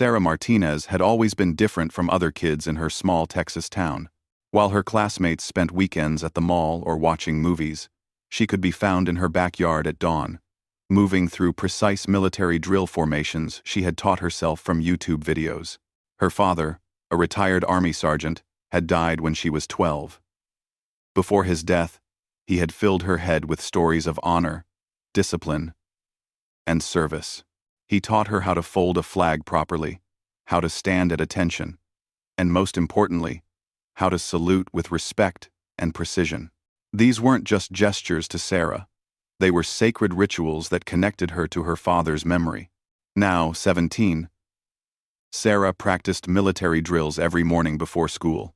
Sarah Martinez had always been different from other kids in her small Texas town. While her classmates spent weekends at the mall or watching movies, she could be found in her backyard at dawn, moving through precise military drill formations she had taught herself from YouTube videos. Her father, a retired Army sergeant, had died when she was 12. Before his death, he had filled her head with stories of honor, discipline, and service. He taught her how to fold a flag properly, how to stand at attention, and most importantly, how to salute with respect and precision. These weren't just gestures to Sarah. They were sacred rituals that connected her to her father's memory. Now, 17, Sarah practiced military drills every morning before school.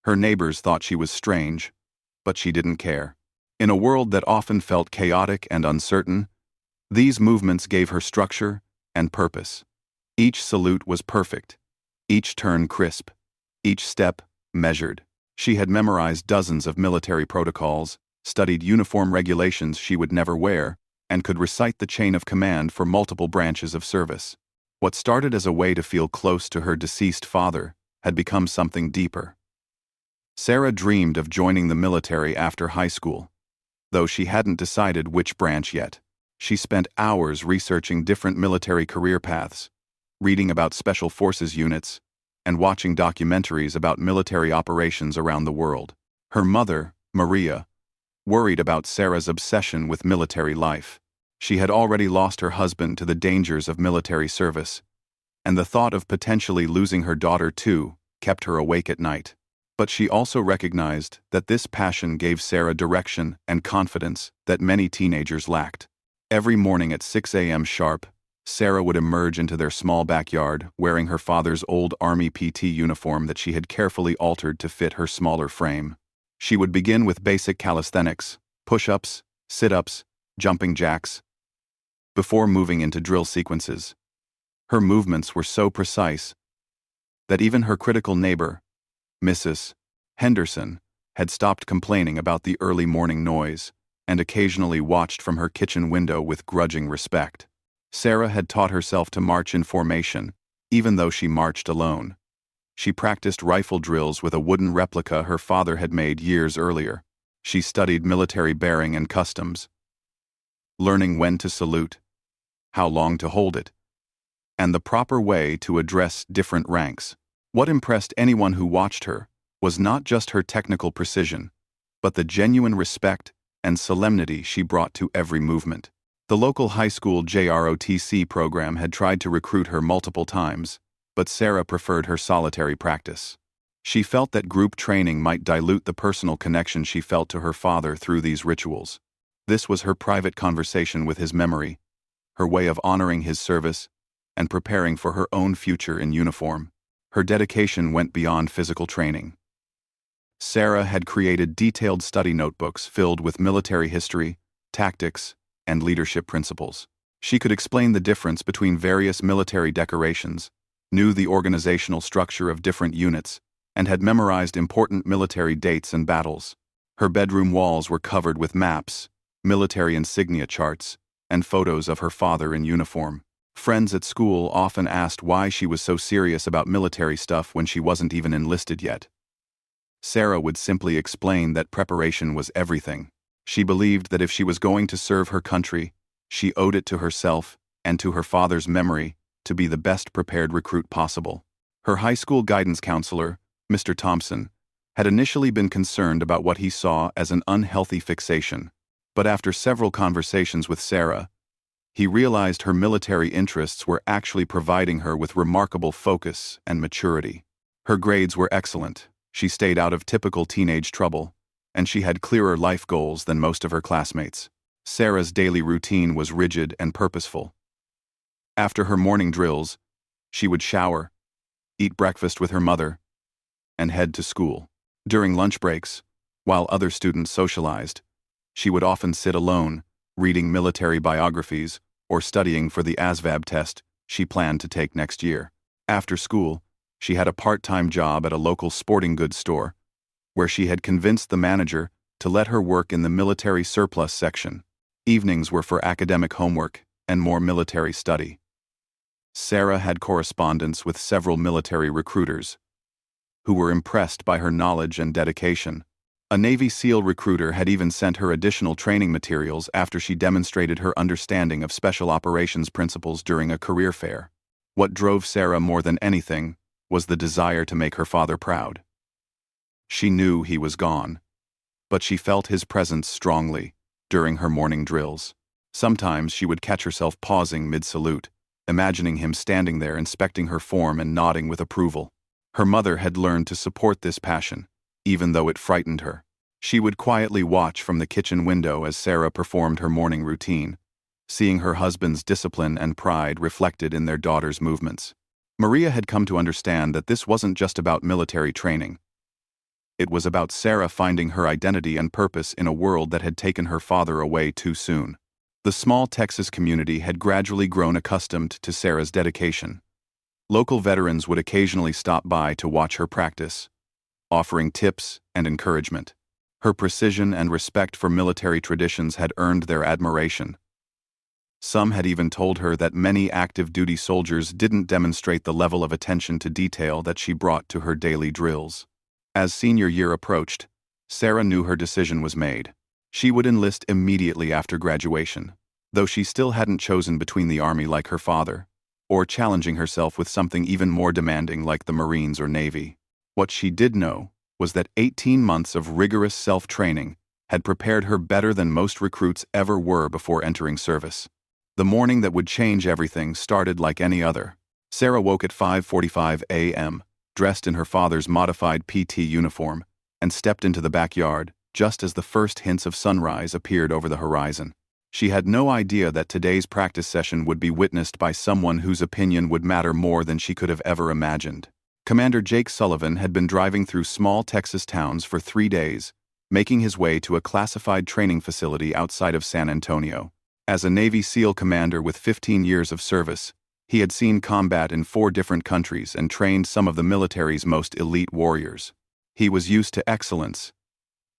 Her neighbors thought she was strange, but she didn't care. In a world that often felt chaotic and uncertain, these movements gave her structure and purpose. Each salute was perfect, each turn crisp, each step measured. She had memorized dozens of military protocols, studied uniform regulations she would never wear, and could recite the chain of command for multiple branches of service. What started as a way to feel close to her deceased father had become something deeper. Sarah dreamed of joining the military after high school, though she hadn't decided which branch yet. She spent hours researching different military career paths, reading about special forces units, and watching documentaries about military operations around the world. Her mother, Maria, worried about Sarah's obsession with military life. She had already lost her husband to the dangers of military service, and the thought of potentially losing her daughter too kept her awake at night. But she also recognized that this passion gave Sarah direction and confidence that many teenagers lacked. Every morning at 6 a.m. sharp, Sarah would emerge into their small backyard wearing her father's old Army PT uniform that she had carefully altered to fit her smaller frame. She would begin with basic calisthenics, push-ups, sit-ups, jumping jacks, before moving into drill sequences. Her movements were so precise that even her critical neighbor, Mrs. Henderson, had stopped complaining about the early morning noise and occasionally watched from her kitchen window with grudging respect. Sarah had taught herself to march in formation, even though she marched alone. She practiced rifle drills with a wooden replica her father had made years earlier. She studied military bearing and customs, learning when to salute, how long to hold it, and the proper way to address different ranks. What impressed anyone who watched her was not just her technical precision, but the genuine respect and solemnity she brought to every movement. The local high school JROTC program had tried to recruit her multiple times, but Sarah preferred her solitary practice. She felt that group training might dilute the personal connection she felt to her father through these rituals. This was her private conversation with his memory, her way of honoring his service and preparing for her own future in uniform. Her dedication went beyond physical training. Sarah had created detailed study notebooks filled with military history, tactics, and leadership principles. She could explain the difference between various military decorations, knew the organizational structure of different units, and had memorized important military dates and battles. Her bedroom walls were covered with maps, military insignia charts, and photos of her father in uniform. Friends at school often asked why she was so serious about military stuff when she wasn't even enlisted yet. Sarah would simply explain that preparation was everything. She believed that if she was going to serve her country, she owed it to herself and to her father's memory to be the best prepared recruit possible. Her high school guidance counselor, Mr. Thompson, had initially been concerned about what he saw as an unhealthy fixation, but after several conversations with Sarah, he realized her military interests were actually providing her with remarkable focus and maturity. Her grades were excellent, she stayed out of typical teenage trouble, and she had clearer life goals than most of her classmates. Sarah's daily routine was rigid and purposeful. After her morning drills, she would shower, eat breakfast with her mother, and head to school. During lunch breaks, while other students socialized, she would often sit alone, reading military biographies or studying for the ASVAB test she planned to take next year. After school, she had a part-time job at a local sporting goods store, where she had convinced the manager to let her work in the military surplus section. Evenings were for academic homework and more military study. Sarah had correspondence with several military recruiters who were impressed by her knowledge and dedication. A Navy SEAL recruiter had even sent her additional training materials after she demonstrated her understanding of special operations principles during a career fair. What drove Sarah more than anything was the desire to make her father proud. She knew he was gone, but she felt his presence strongly during her morning drills. Sometimes she would catch herself pausing mid-salute, imagining him standing there inspecting her form and nodding with approval. Her mother had learned to support this passion, even though it frightened her. She would quietly watch from the kitchen window as Sarah performed her morning routine, seeing her husband's discipline and pride reflected in their daughter's movements. Maria had come to understand that this wasn't just about military training. It was about Sarah finding her identity and purpose in a world that had taken her father away too soon. The small Texas community had gradually grown accustomed to Sarah's dedication. Local veterans would occasionally stop by to watch her practice, offering tips and encouragement. Her precision and respect for military traditions had earned their admiration. Some had even told her that many active-duty soldiers didn't demonstrate the level of attention to detail that she brought to her daily drills. As senior year approached, Sarah knew her decision was made. She would enlist immediately after graduation, though she still hadn't chosen between the Army like her father, or challenging herself with something even more demanding like the Marines or Navy. What she did know was that 18 months of rigorous self-training had prepared her better than most recruits ever were before entering service. The morning that would change everything started like any other. Sarah woke at 5:45 a.m., dressed in her father's modified PT uniform, and stepped into the backyard just as the first hints of sunrise appeared over the horizon. She had no idea that today's practice session would be witnessed by someone whose opinion would matter more than she could have ever imagined. Commander Jake Sullivan had been driving through small Texas towns for 3 days, making his way to a classified training facility outside of San Antonio. As a Navy SEAL commander with 15 years of service, he had seen combat in 4 different countries and trained some of the military's most elite warriors. He was used to excellence,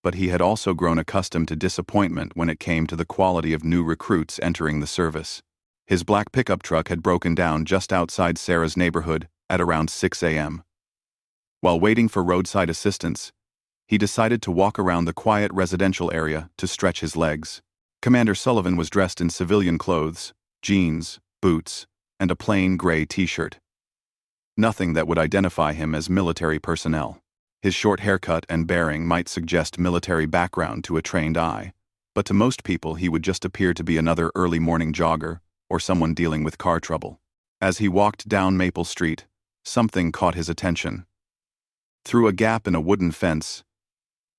but he had also grown accustomed to disappointment when it came to the quality of new recruits entering the service. His black pickup truck had broken down just outside Sarah's neighborhood at around 6 a.m. While waiting for roadside assistance, he decided to walk around the quiet residential area to stretch his legs. Commander Sullivan was dressed in civilian clothes, jeans, boots, and a plain gray t-shirt. Nothing that would identify him as military personnel. His short haircut and bearing might suggest military background to a trained eye, but to most people he would just appear to be another early morning jogger or someone dealing with car trouble. As he walked down Maple Street, something caught his attention. Through a gap in a wooden fence,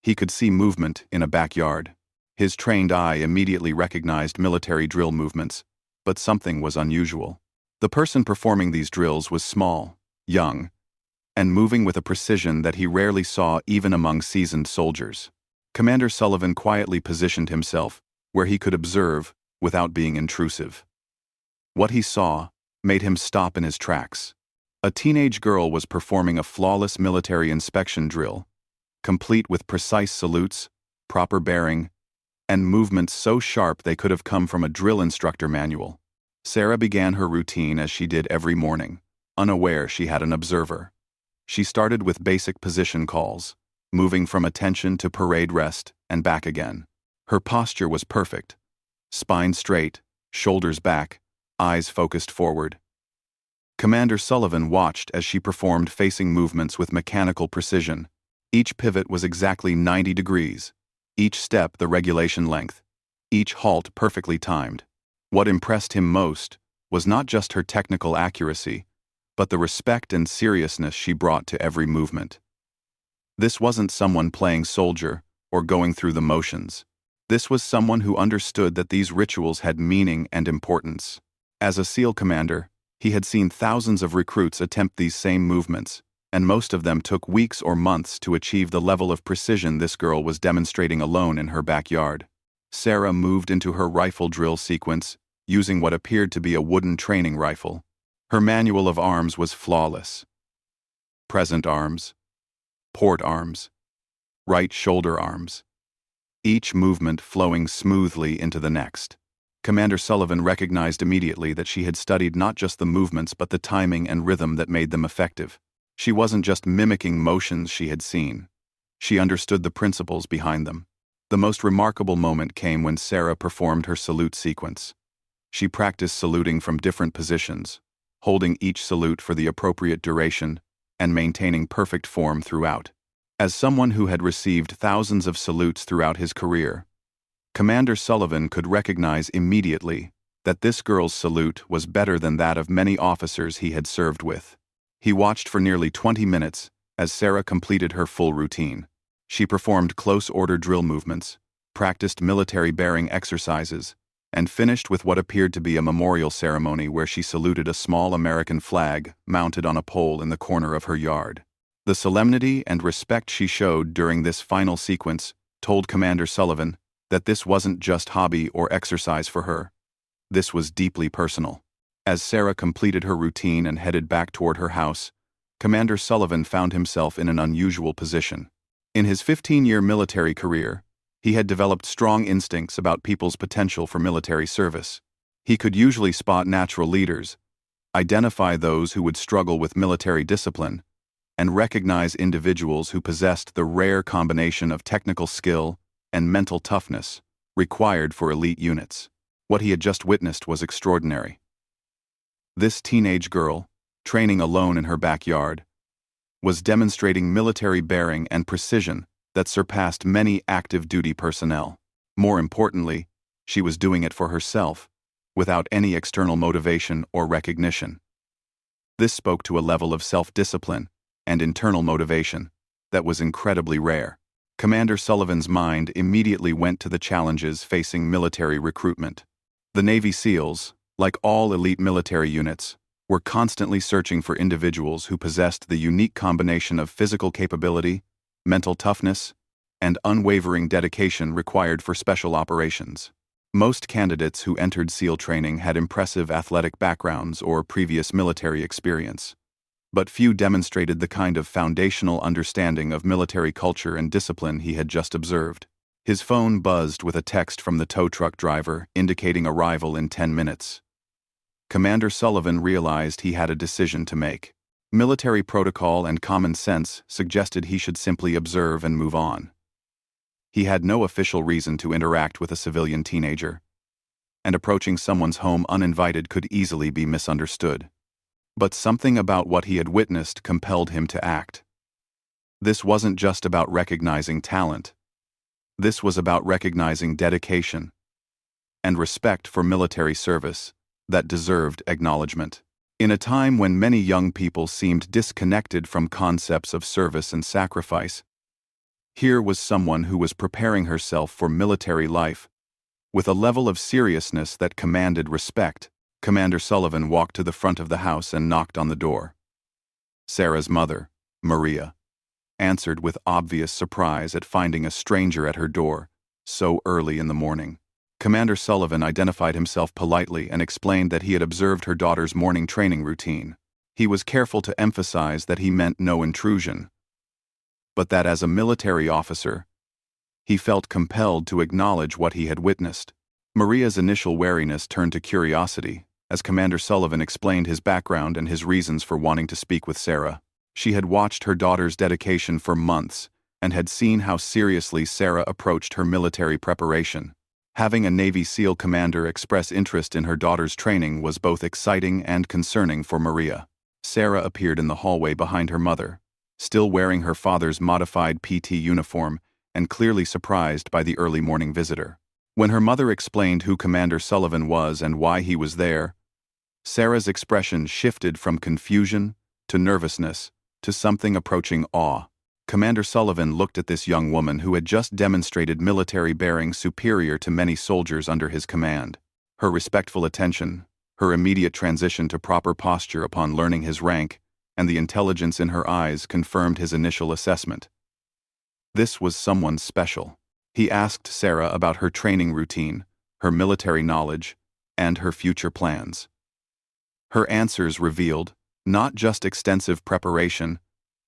he could see movement in a backyard. His trained eye immediately recognized military drill movements, but something was unusual. The person performing these drills was small, young, and moving with a precision that he rarely saw even among seasoned soldiers. Commander Sullivan quietly positioned himself where he could observe without being intrusive. What he saw made him stop in his tracks. A teenage girl was performing a flawless military inspection drill, complete with precise salutes, proper bearing, and movements so sharp they could have come from a drill instructor manual. Sarah began her routine as she did every morning, unaware she had an observer. She started with basic position calls, moving from attention to parade rest and back again. Her posture was perfect. Spine straight, shoulders back, eyes focused forward. Commander Sullivan watched as she performed facing movements with mechanical precision. Each pivot was exactly 90 degrees, each step the regulation length, each halt perfectly timed. What impressed him most was not just her technical accuracy, but the respect and seriousness she brought to every movement. This wasn't someone playing soldier or going through the motions. This was someone who understood that these rituals had meaning and importance. As a SEAL commander, he had seen thousands of recruits attempt these same movements, and most of them took weeks or months to achieve the level of precision this girl was demonstrating alone in her backyard. Sarah moved into her rifle drill sequence, using what appeared to be a wooden training rifle. Her manual of arms was flawless. Present arms, port arms, right shoulder arms, each movement flowing smoothly into the next. Commander Sullivan recognized immediately that she had studied not just the movements but the timing and rhythm that made them effective. She wasn't just mimicking motions she had seen. She understood the principles behind them. The most remarkable moment came when Sarah performed her salute sequence. She practiced saluting from different positions, holding each salute for the appropriate duration and maintaining perfect form throughout. As someone who had received thousands of salutes throughout his career, Commander Sullivan could recognize immediately that this girl's salute was better than that of many officers he had served with. He watched for nearly 20 minutes as Sarah completed her full routine. She performed close-order drill movements, practiced military bearing exercises, and finished with what appeared to be a memorial ceremony where she saluted a small American flag mounted on a pole in the corner of her yard. The solemnity and respect she showed during this final sequence told Commander Sullivan that this wasn't just hobby or exercise for her. This was deeply personal. As Sarah completed her routine and headed back toward her house, Commander Sullivan found himself in an unusual position. In his 15-year military career, he had developed strong instincts about people's potential for military service. He could usually spot natural leaders, identify those who would struggle with military discipline, and recognize individuals who possessed the rare combination of technical skill and mental toughness required for elite units. What he had just witnessed was extraordinary. This teenage girl, training alone in her backyard, was demonstrating military bearing and precision that surpassed many active duty personnel. More importantly, she was doing it for herself, without any external motivation or recognition. This spoke to a level of self-discipline and internal motivation that was incredibly rare. Commander Sullivan's mind immediately went to the challenges facing military recruitment. The Navy SEALs, like all elite military units, were constantly searching for individuals who possessed the unique combination of physical capability, mental toughness, and unwavering dedication required for special operations. Most candidates who entered SEAL training had impressive athletic backgrounds or previous military experience, but few demonstrated the kind of foundational understanding of military culture and discipline he had just observed. His phone buzzed with a text from the tow truck driver indicating arrival in 10 minutes. Commander Sullivan realized he had a decision to make. Military protocol and common sense suggested he should simply observe and move on. He had no official reason to interact with a civilian teenager, and approaching someone's home uninvited could easily be misunderstood. But something about what he had witnessed compelled him to act. This wasn't just about recognizing talent. This was about recognizing dedication and respect for military service that deserved acknowledgement. In a time when many young people seemed disconnected from concepts of service and sacrifice, here was someone who was preparing herself for military life with a level of seriousness that commanded respect. Commander Sullivan walked to the front of the house and knocked on the door. Sarah's mother, Maria, answered with obvious surprise at finding a stranger at her door so early in the morning. Commander Sullivan identified himself politely and explained that he had observed her daughter's morning training routine. He was careful to emphasize that he meant no intrusion, but that as a military officer, he felt compelled to acknowledge what he had witnessed. Maria's initial wariness turned to curiosity as Commander Sullivan explained his background and his reasons for wanting to speak with Sarah. She had watched her daughter's dedication for months and had seen how seriously Sarah approached her military preparation. Having a Navy SEAL commander express interest in her daughter's training was both exciting and concerning for Maria. Sarah appeared in the hallway behind her mother, still wearing her father's modified PT uniform and clearly surprised by the early morning visitor. When her mother explained who Commander Sullivan was and why he was there, Sarah's expression shifted from confusion to nervousness to something approaching awe. Commander Sullivan looked at this young woman who had just demonstrated military bearing superior to many soldiers under his command. Her respectful attention, her immediate transition to proper posture upon learning his rank, and the intelligence in her eyes confirmed his initial assessment. This was someone special. He asked Sarah about her training routine, her military knowledge, and her future plans. Her answers revealed not just extensive preparation,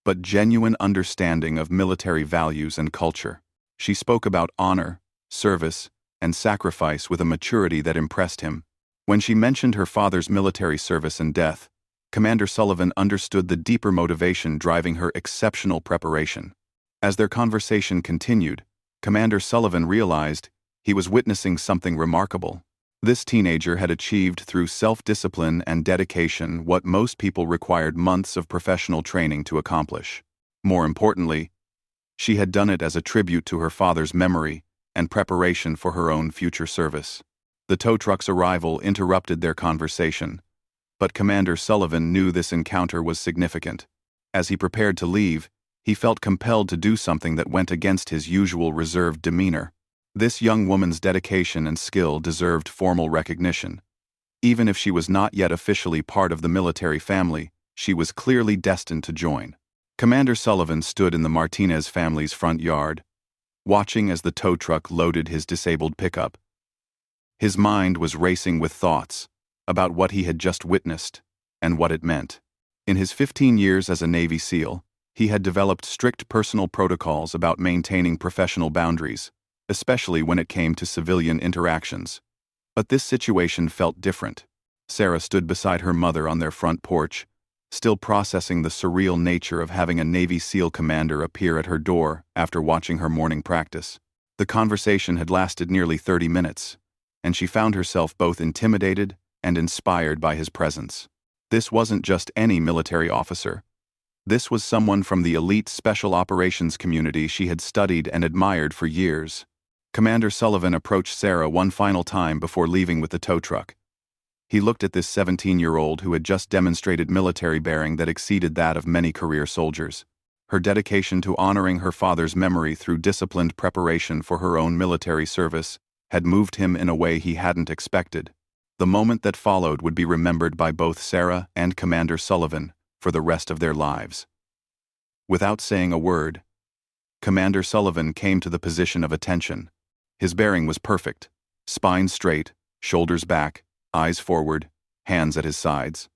but genuine understanding of military values and culture. She spoke about honor, service, and sacrifice with a maturity that impressed him. When she mentioned her father's military service and death, Commander Sullivan understood the deeper motivation driving her exceptional preparation. As their conversation continued, Commander Sullivan realized he was witnessing something remarkable. This teenager had achieved through self-discipline and dedication what most people required months of professional training to accomplish. More importantly, she had done it as a tribute to her father's memory and preparation for her own future service. The tow truck's arrival interrupted their conversation, but Commander Sullivan knew this encounter was significant. As he prepared to leave, he felt compelled to do something that went against his usual reserved demeanor. This young woman's dedication and skill deserved formal recognition. Even if she was not yet officially part of the military family, she was clearly destined to join. Commander Sullivan stood in the Martinez family's front yard, watching as the tow truck loaded his disabled pickup. His mind was racing with thoughts about what he had just witnessed and what it meant. In his 15 years as a Navy SEAL, he had developed strict personal protocols about maintaining professional boundaries, especially when it came to civilian interactions. But this situation felt different. Sarah stood beside her mother on their front porch, still processing the surreal nature of having a Navy SEAL commander appear at her door after watching her morning practice. The conversation had lasted nearly 30 minutes, and she found herself both intimidated and inspired by his presence. This wasn't just any military officer. This was someone from the elite special operations community she had studied and admired for years. Commander Sullivan approached Sarah one final time before leaving with the tow truck. He looked at this 17-year-old who had just demonstrated military bearing that exceeded that of many career soldiers. Her dedication to honoring her father's memory through disciplined preparation for her own military service had moved him in a way he hadn't expected. The moment that followed would be remembered by both Sarah and Commander Sullivan for the rest of their lives. Without saying a word, Commander Sullivan came to the position of attention. His bearing was perfect, spine straight, shoulders back, eyes forward, hands at his sides.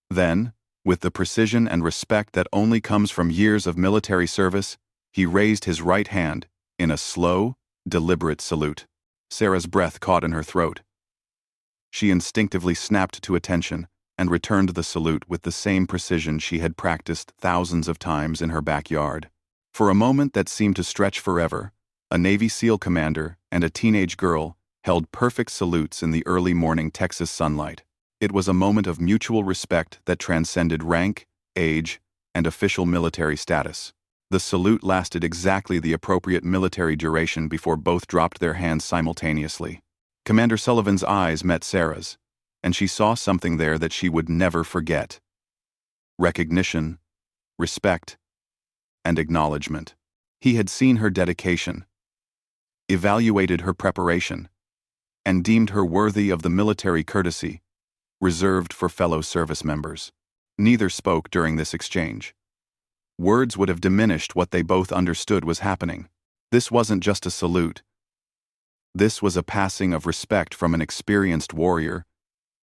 Then, with the precision and respect that only comes from years of military service, he raised his right hand in a slow, deliberate salute. Sarah's breath caught in her throat. She instinctively snapped to attention and returned the salute with the same precision she had practiced thousands of times in her backyard. For a moment that seemed to stretch forever, a Navy SEAL commander and a teenage girl held perfect salutes in the early morning Texas sunlight. It was a moment of mutual respect that transcended rank, age, and official military status. The salute lasted exactly the appropriate military duration before both dropped their hands simultaneously. Commander Sullivan's eyes met Sarah's, and she saw something there that she would never forget. Recognition, respect, and acknowledgement. He had seen her dedication, evaluated her preparation, and deemed her worthy of the military courtesy reserved for fellow service members. Neither spoke during this exchange. Words would have diminished what they both understood was happening. This wasn't just a salute. This was a passing of respect from an experienced warrior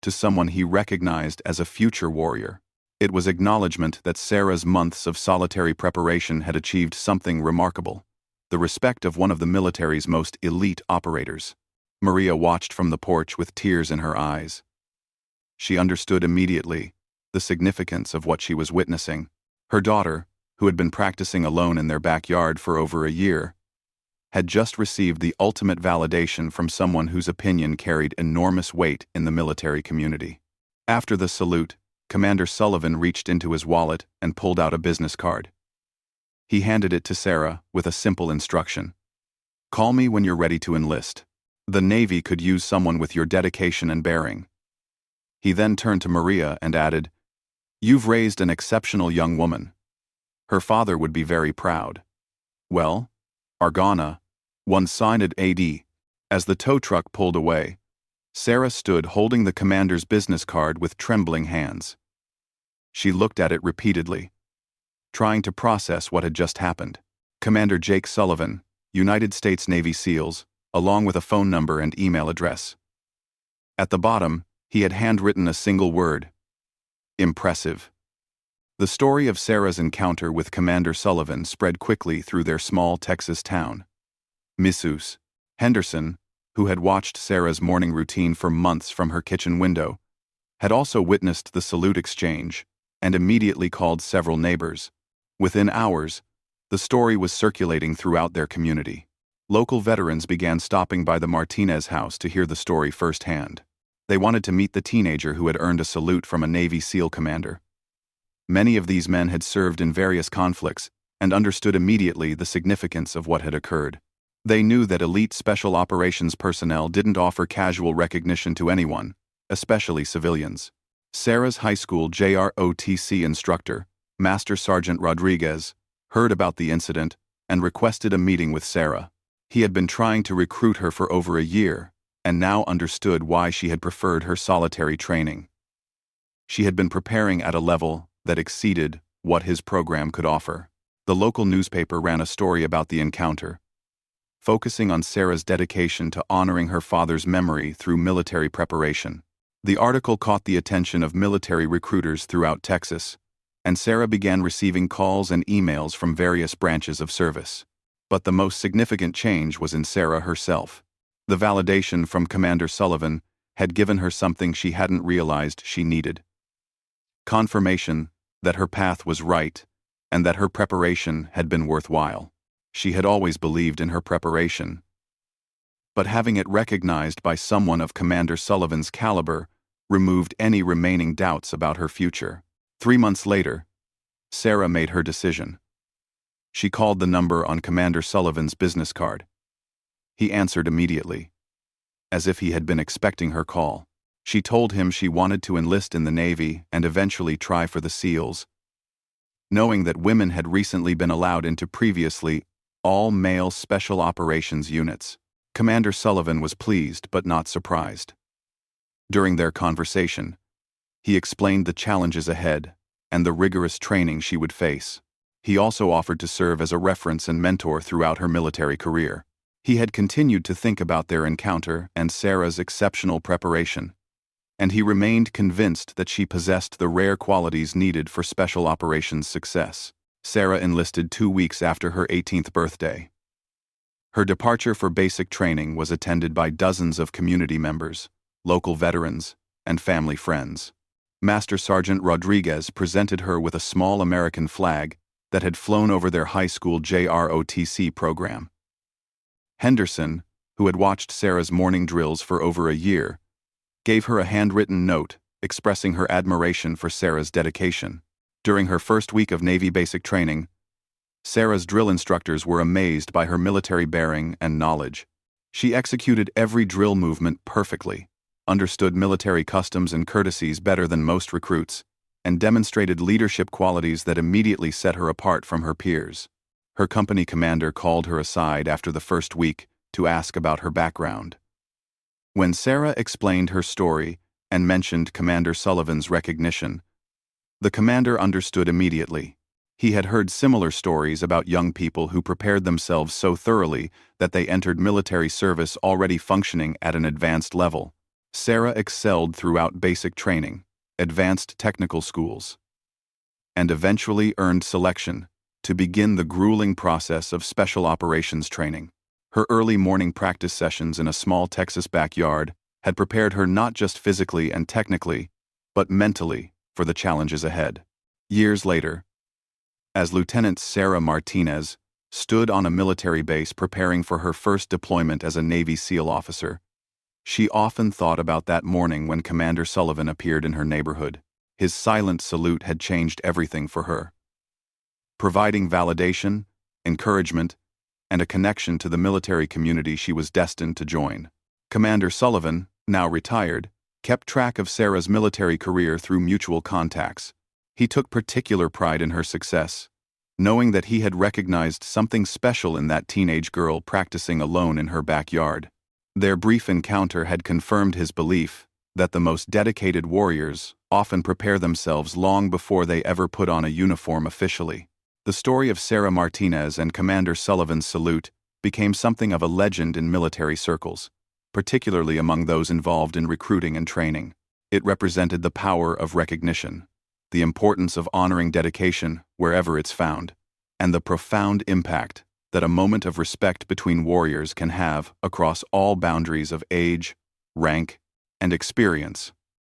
to someone he recognized as a future warrior. It was acknowledgement that Sarah's months of solitary preparation had achieved something remarkable, the respect of one of the military's most elite operators. Maria watched from the porch with tears in her eyes. She understood immediately the significance of what she was witnessing. Her daughter, who had been practicing alone in their backyard for over a year, had just received the ultimate validation from someone whose opinion carried enormous weight in the military community. After the salute, Commander Sullivan reached into his wallet and pulled out a business card. He handed it to Sarah with a simple instruction. "Call me when you're ready to enlist. The Navy could use someone with your dedication and bearing." He then turned to Maria and added, "You've raised an exceptional young woman. Her father would be very proud." "Well, Argana, one signed AD." As the tow truck pulled away, Sarah stood holding the commander's business card with trembling hands. She looked at it repeatedly, trying to process what had just happened. Commander Jake Sullivan, United States Navy SEALs, along with a phone number and email address. At the bottom, he had handwritten a single word: impressive. The story of Sarah's encounter with Commander Sullivan spread quickly through their small Texas town. Mrs. Henderson, who had watched Sarah's morning routine for months from her kitchen window, had also witnessed the salute exchange and immediately called several neighbors. Within hours, the story was circulating throughout their community. Local veterans began stopping by the Martinez house to hear the story firsthand. They wanted to meet the teenager who had earned a salute from a Navy SEAL commander. Many of these men had served in various conflicts and understood immediately the significance of what had occurred. They knew that elite special operations personnel didn't offer casual recognition to anyone, especially civilians. Sarah's high school JROTC instructor, Master Sergeant Rodriguez, heard about the incident and requested a meeting with Sarah. He had been trying to recruit her for over a year and now understood why she had preferred her solitary training. She had been preparing at a level that exceeded what his program could offer. The local newspaper ran a story about the encounter, focusing on Sarah's dedication to honoring her father's memory through military preparation. The article caught the attention of military recruiters throughout Texas, and Sarah began receiving calls and emails from various branches of service. But the most significant change was in Sarah herself. The validation from Commander Sullivan had given her something she hadn't realized she needed. Confirmation that her path was right and that her preparation had been worthwhile. She had always believed in her preparation, but having it recognized by someone of Commander Sullivan's caliber removed any remaining doubts about her future. 3 months later, Sarah made her decision. She called the number on Commander Sullivan's business card. He answered immediately, as if he had been expecting her call. She told him she wanted to enlist in the Navy and eventually try for the SEALs. Knowing that women had recently been allowed into previously all-male special operations units, Commander Sullivan was pleased but not surprised. During their conversation, he explained the challenges ahead and the rigorous training she would face. He also offered to serve as a reference and mentor throughout her military career. He had continued to think about their encounter and Sarah's exceptional preparation, and he remained convinced that she possessed the rare qualities needed for special operations success. Sarah enlisted 2 weeks after her 18th birthday. Her departure for basic training was attended by dozens of community members, local veterans, and family friends. Master Sergeant Rodriguez presented her with a small American flag that had flown over their high school JROTC program. Henderson, who had watched Sarah's morning drills for over a year, gave her a handwritten note expressing her admiration for Sarah's dedication. During her first week of Navy basic training, Sarah's drill instructors were amazed by her military bearing and knowledge. She executed every drill movement perfectly, understood military customs and courtesies better than most recruits, and demonstrated leadership qualities that immediately set her apart from her peers. Her company commander called her aside after the first week to ask about her background. When Sarah explained her story and mentioned Commander Sullivan's recognition, the commander understood immediately. He had heard similar stories about young people who prepared themselves so thoroughly that they entered military service already functioning at an advanced level. Sarah excelled throughout basic training, advanced technical schools, and eventually earned selection to begin the grueling process of special operations training. Her early morning practice sessions in a small Texas backyard had prepared her not just physically and technically, but mentally for the challenges ahead. Years later, as Lieutenant Sarah Martinez stood on a military base preparing for her first deployment as a Navy SEAL officer, she often thought about that morning when Commander Sullivan appeared in her neighborhood. His silent salute had changed everything for her, providing validation, encouragement, and a connection to the military community she was destined to join. Commander Sullivan, now retired, kept track of Sarah's military career through mutual contacts. He took particular pride in her success, knowing that he had recognized something special in that teenage girl practicing alone in her backyard. Their brief encounter had confirmed his belief that the most dedicated warriors often prepare themselves long before they ever put on a uniform officially. The story of Sarah Martinez and Commander Sullivan's salute became something of a legend in military circles, particularly among those involved in recruiting and training. It represented the power of recognition, the importance of honoring dedication wherever it's found, and the profound impact that a moment of respect between warriors can have across all boundaries of age, rank, and experience.